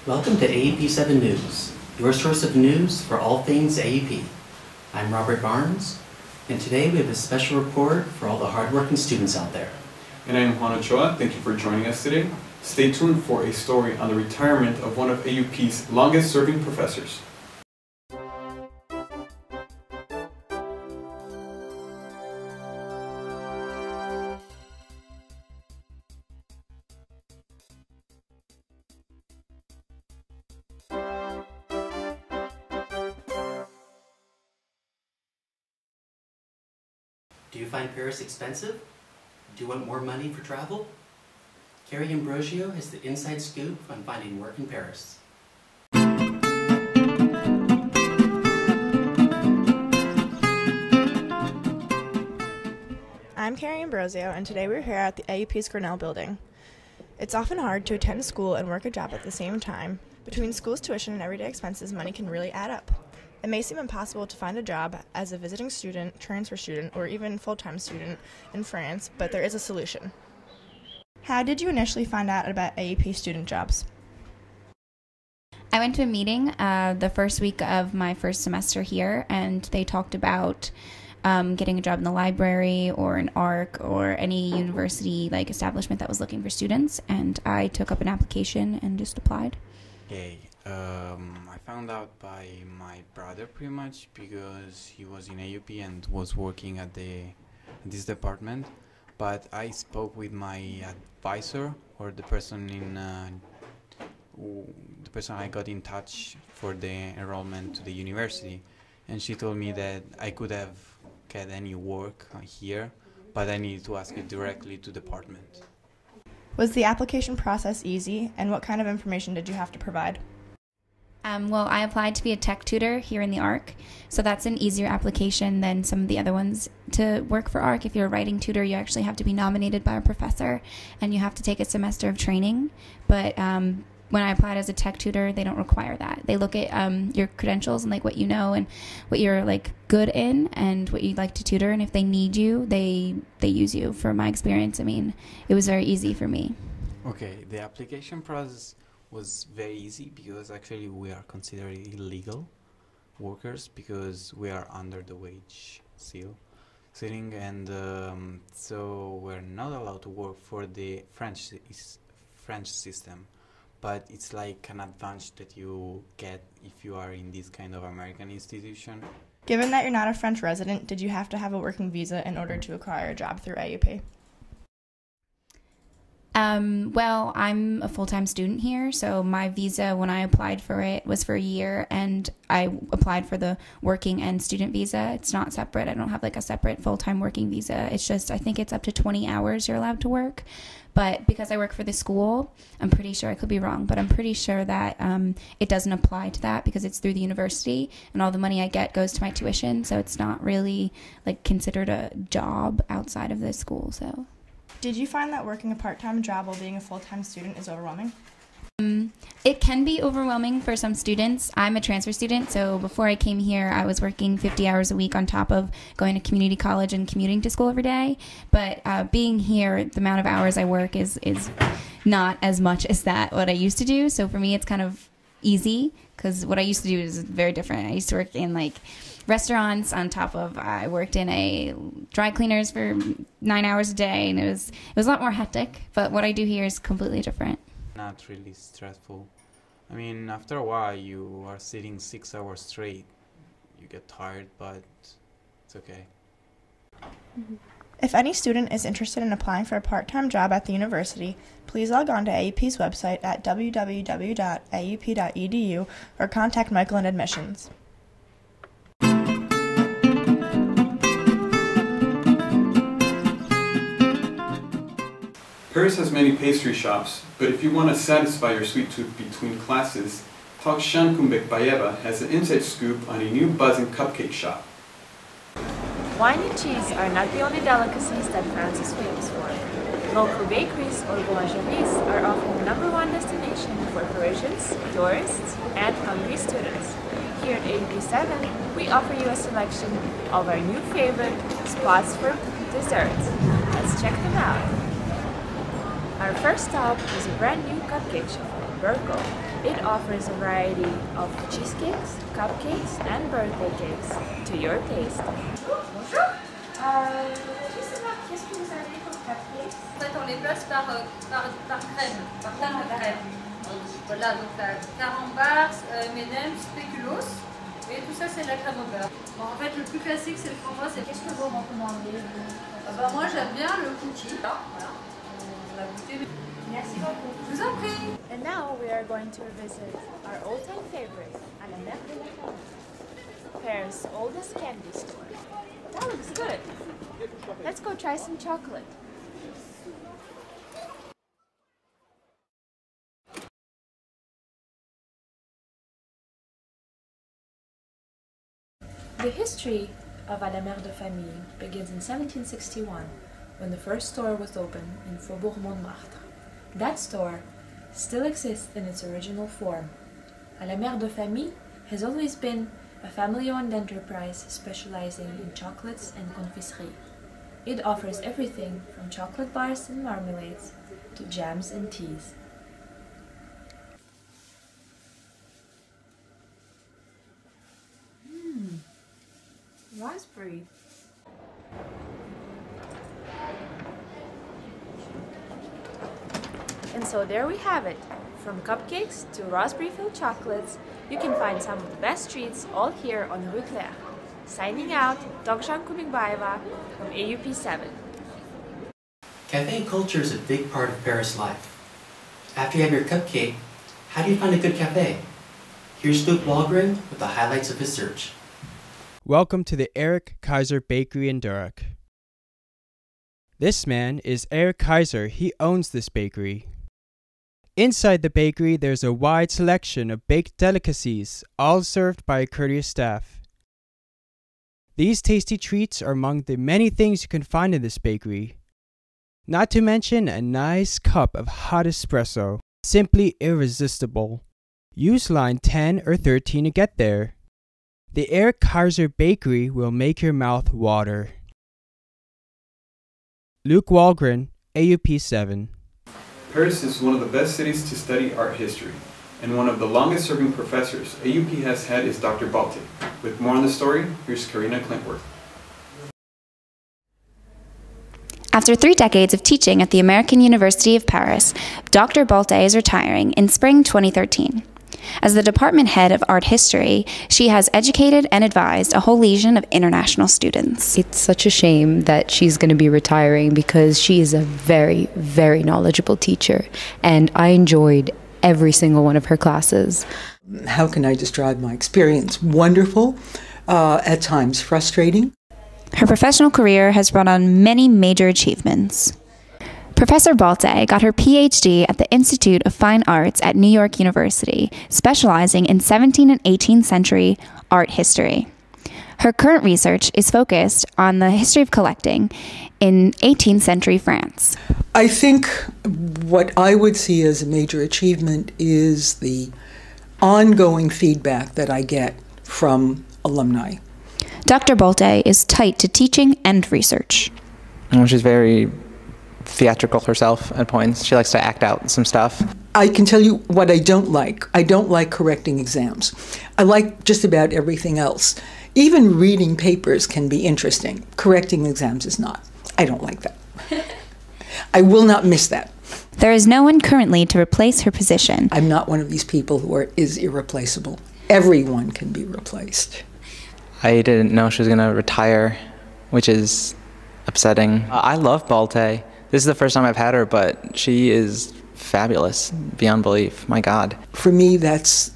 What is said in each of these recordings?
Welcome to AUP 7 News, your source of news for all things AUP. I'm Robert Barnes, and today we have a special report for all the hardworking students out there. And I'm Juan Ochoa. Thank you for joining us today. Stay tuned for a story on the retirement of one of AUP's longest-serving professors. Do you find Paris expensive? Do you want more money for travel? Carrie Ambrosio has the inside scoop on finding work in Paris. I'm Carrie Ambrosio, and today we're here at the AUP's Grinnell building. It's often hard to attend school and work a job at the same time. Between school's tuition and everyday expenses, money can really add up. It may seem impossible to find a job as a visiting student, transfer student, or even full-time student in France, but there is a solution. How did you initially find out about AUP student jobs? I went to a meeting the first week of my first semester here, and they talked about getting a job in the library or an ARC or any university establishment that was looking for students, and I took up an application and just applied. Okay, I found out by my brother pretty much because he was in AUP and was working at this department. But I spoke with my advisor, or the person I got in touch for the enrollment to the university, and she told me that I could have get any work here, but I needed to ask it directly to the department. Was the application process easy, and what kind of information did you have to provide? Well, I applied to be a tech tutor here in the ARC, so that's an easier application than some of the other ones. To work for ARC, if you're a writing tutor, you actually have to be nominated by a professor, and you have to take a semester of training. But when I applied as a tech tutor, they don't require that. They look at your credentials and what you know and what you're good in and what you'd like to tutor, and if they need you, they use you. From my experience, I mean, it was very easy for me. Okay, the application process was very easy because actually we are considered illegal workers because we are under the wage ceiling, and so we're not allowed to work for the French system. But it's like an advantage that you get if you are in this kind of American institution. Given that you're not a French resident, did you have to have a working visa in order to acquire a job through AUP? Well, I'm a full-time student here, so my visa, when I applied for it, was for a year, and I applied for the working and student visa. It's not separate. I don't have a separate full-time working visa. It's just, I think it's up to 20 hours you're allowed to work. But because I work for the school, I'm pretty sure, I could be wrong, but I'm pretty sure that it doesn't apply to that because it's through the university, and all the money I get goes to my tuition, so it's not really considered a job outside of the school. So. Did you find that working a part-time job while being a full-time student is overwhelming? It can be overwhelming for some students. I'm a transfer student, so before I came here, I was working 50 hours a week on top of going to community college and commuting to school every day. But being here, the amount of hours I work is not as much as what I used to do. So for me, it's kind of easy because what I used to do is very different. I used to work in restaurants on top of I worked in a dry cleaners for 9 hours a day, and it was a lot more hectic. But what I do here is completely different. Not really stressful. I mean, after a while you are sitting 6 hours straight. You get tired, but it's okay. If any student is interested in applying for a part-time job at the university, please log on to AUP's website at www.aup.edu or contact Michael in admissions. Paris has many pastry shops, but if you want to satisfy your sweet tooth between classes, Talk Shan Kumbek-Bayeva has an inside scoop on a new buzzing cupcake shop. Wine and cheese are not the only delicacies that France is famous for. Local bakeries or boulangeries are often the #1 destination for Parisians, tourists, and hungry students. Here at AUP 7, we offer you a selection of our new favorite spots for desserts. Let's check them out. Our first stop is a brand new cupcake shop in Burko. It offers a variety of cheesecakes, cupcakes, and birthday cakes to your taste. Bonjour. Je veux savoir qu'est-ce que vous avez comme cupcakes. En fait, on les place par crème, par tarte de crème. Voilà, donc la carambar, M&M's, spéculoos, et tout ça c'est de la crème au beurre. Bon, en fait, le plus classique c'est le framboise. Qu'est-ce que vous recommandez? Moi j'aime bien le cookie. Voilà, on l'a goûté. Merci beaucoup. Je vous en prie. And now we are going to visit our all-time favorite, à la Mer de la Famille, Paris' oldest candy store. That looks good. Let's go try some chocolate. The history of à la Mère de Famille begins in 1761 when the first store was opened in Faubourg Montmartre. That store still exists in its original form. À la Mère de Famille has always been a family-owned enterprise specializing in chocolates and confiserie. It offers everything from chocolate bars and marmalades to jams and teas. Raspberry. And so there we have it. From cupcakes to raspberry-filled chocolates, you can find some of the best treats all here on Rue Claire. Signing out, Dogshan Kubikbaeva from AUP 7. Cafe culture is a big part of Paris life. After you have your cupcake, how do you find a good cafe? Here's Luke Walgren with the highlights of his search. Welcome to the Eric Kaiser Bakery in Durrock. This man is Eric Kaiser. He owns this bakery. Inside the bakery, there's a wide selection of baked delicacies, all served by a courteous staff. These tasty treats are among the many things you can find in this bakery. Not to mention a nice cup of hot espresso, simply irresistible. Use line 10 or 13 to get there. The Eric Kaiser Bakery will make your mouth water. Luke Walgren, AUP 7. Paris is one of the best cities to study art history, and one of the longest-serving professors AUP has had is Dr. Balte. With more on the story, here's Karina Clintworth. After 3 decades of teaching at the American University of Paris, Dr. Balte is retiring in spring 2013. As the department head of art history, she has educated and advised a whole legion of international students. It's such a shame that she's going to be retiring because she is a very, very knowledgeable teacher, and I enjoyed every single one of her classes. How can I describe my experience? Wonderful, at times frustrating. Her professional career has brought on many major achievements. Professor Balte got her PhD at the Institute of Fine Arts at New York University, specializing in 17th and 18th century art history. Her current research is focused on the history of collecting in 18th century France. I think what I would see as a major achievement is the ongoing feedback that I get from alumni. Dr. Balte is tight to teaching and research. She's very theatrical herself at points. She likes to act out some stuff. I can tell you what I don't like. I don't like correcting exams. I like just about everything else. Even reading papers can be interesting. Correcting exams is not. I don't like that. I will not miss that. There is no one currently to replace her position. I'm not one of these people who is irreplaceable. Everyone can be replaced. I didn't know she was going to retire, which is upsetting. I love Balte. This is the first time I've had her, but she is fabulous, beyond belief. My God. For me, that's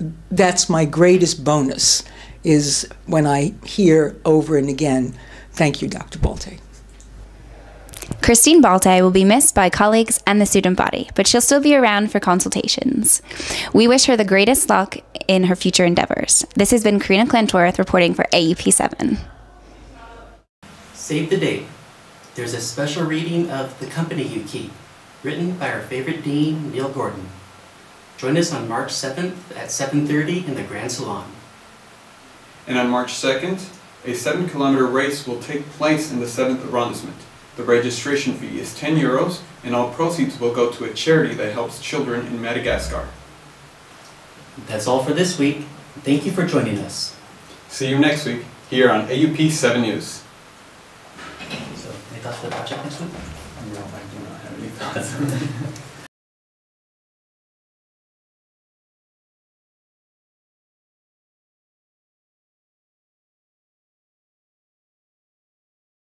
my greatest bonus, is when I hear over and again, "Thank you, Dr. Balte." Christine Balte will be missed by colleagues and the student body, but she'll still be around for consultations. We wish her the greatest luck in her future endeavors. This has been Karina Clintworth reporting for AUP 7. Save the date. There's a special reading of The Company You Keep, written by our favorite dean, Neil Gordon. Join us on March 7th at 7:30 in the Grand Salon. And on March 2nd, a 7-kilometer race will take place in the 7th arrondissement. The registration fee is €10, and all proceeds will go to a charity that helps children in Madagascar. That's all for this week. Thank you for joining us. See you next week here on AUP 7 News. So, any thoughts for the project next week? No, I do not have any thoughts.